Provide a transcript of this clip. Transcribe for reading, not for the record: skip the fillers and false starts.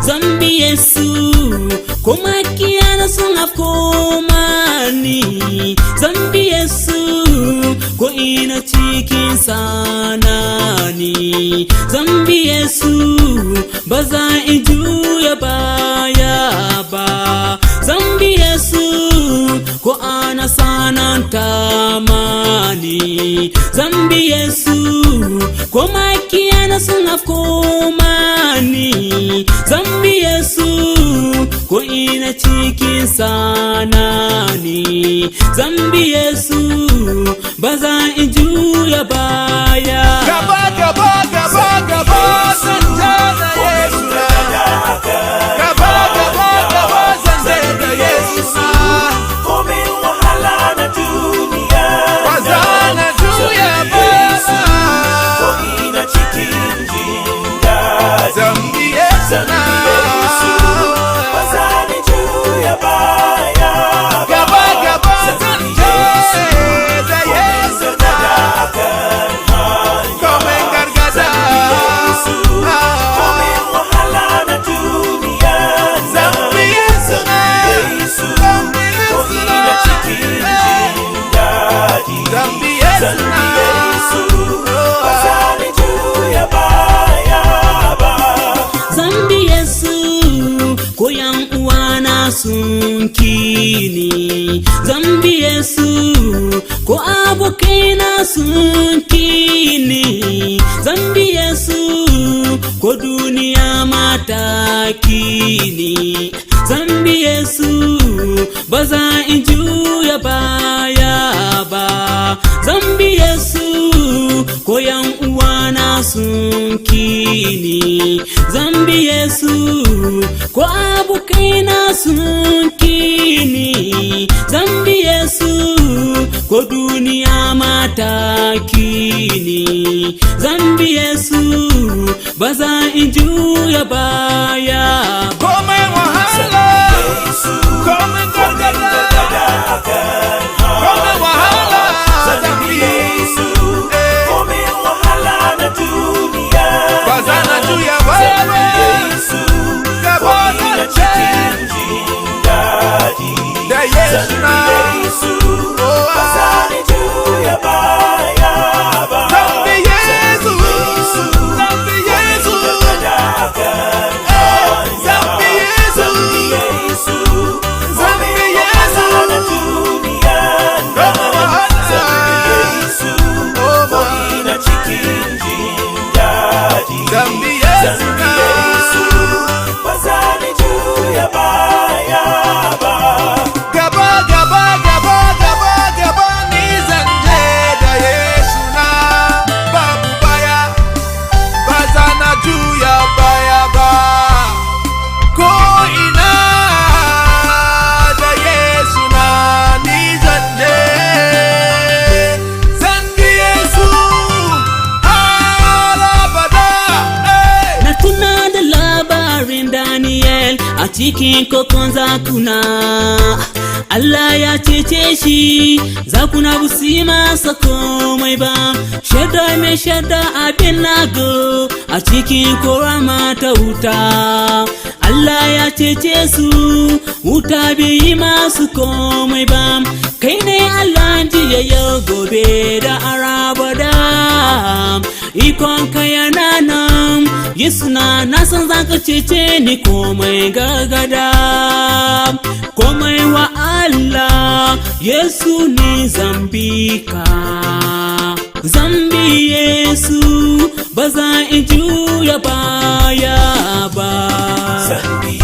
Zambi Yesu komakiana sunga komani. Zambi Yesu ko ina cikin sanani. Zambi Yesu baza ijuya baya ba. Zambi Yesu ko ana sanan tamani. Zambi Yesu komakiana sunga komani. Zambi Yesu ko ina cikin sanani. Zambi Yesu baza ijuya baya. Gaba gaba gaba gaba sanjana Yesu na. Gaba gaba gaba sanjana Yesu na. Kome wahala na dunia Wazana juya baya. Ko ina cikin jindaji. Zambi Yesu na. Wazani juya baya. Gaba gaba sanjana Yesu na. Kome gargada. Kome wahala na dunia Zambi Yesu na. Zambi Ko Yesu ina na. cikin jindaji. Zambi Yesu na. Wazani juya baya. Zambi Yesu ko yan uwana sun kini. Zambi Yesu ko abokaina sun kini. Zambi Yesu ko duniya mata kini. Zambi Yesu baza injuya baya ba. Zambi Yesu ko yan uwana sun kini. Zambi Yesu ko abokaina sun kini. Zambi Yesu ko duniya mata kini. Zambi Yesu baza injuya baya. Kome wahala. Kome gargada. Kome wahala. Zambi Yesu. Kome wahala na dunia Wazana juya baya. Gaba cikin jindaji. da Yesu na. Wazani juya baya ba. Zambi Yesu. Zambi Yesu. Zambi Yesu. Zambi Yesu. Na dunia Kome wahala. Ko ina cikin jindaji. Zambi Yesu na. Wazani juya baya ba. Gaba gaba gaba gaba gaba ni zanje da Yesu na. Babu baya. Bazana juya baya ba. Ko ina da Yesu na ni zanje. Zambi Yesu. Alabada. Na tuna da labarin Daniel a cikin kokon zakuna. Allah ya cece shi, zakuna ba su yi masa komai ba. Shaddai mai shadda abin nago a cikin korama ta wuta. Allah ya cece su, wuta bai yi masu komai ba. Kai ne Allah jiya yau gobe da arabada. Ikon ka yana nan, Yesu na san zaka cece ni komai gargada. Komai wa Allah, Yesu ni zambika. Zambi Yesu baza in juya baya ba. Zambi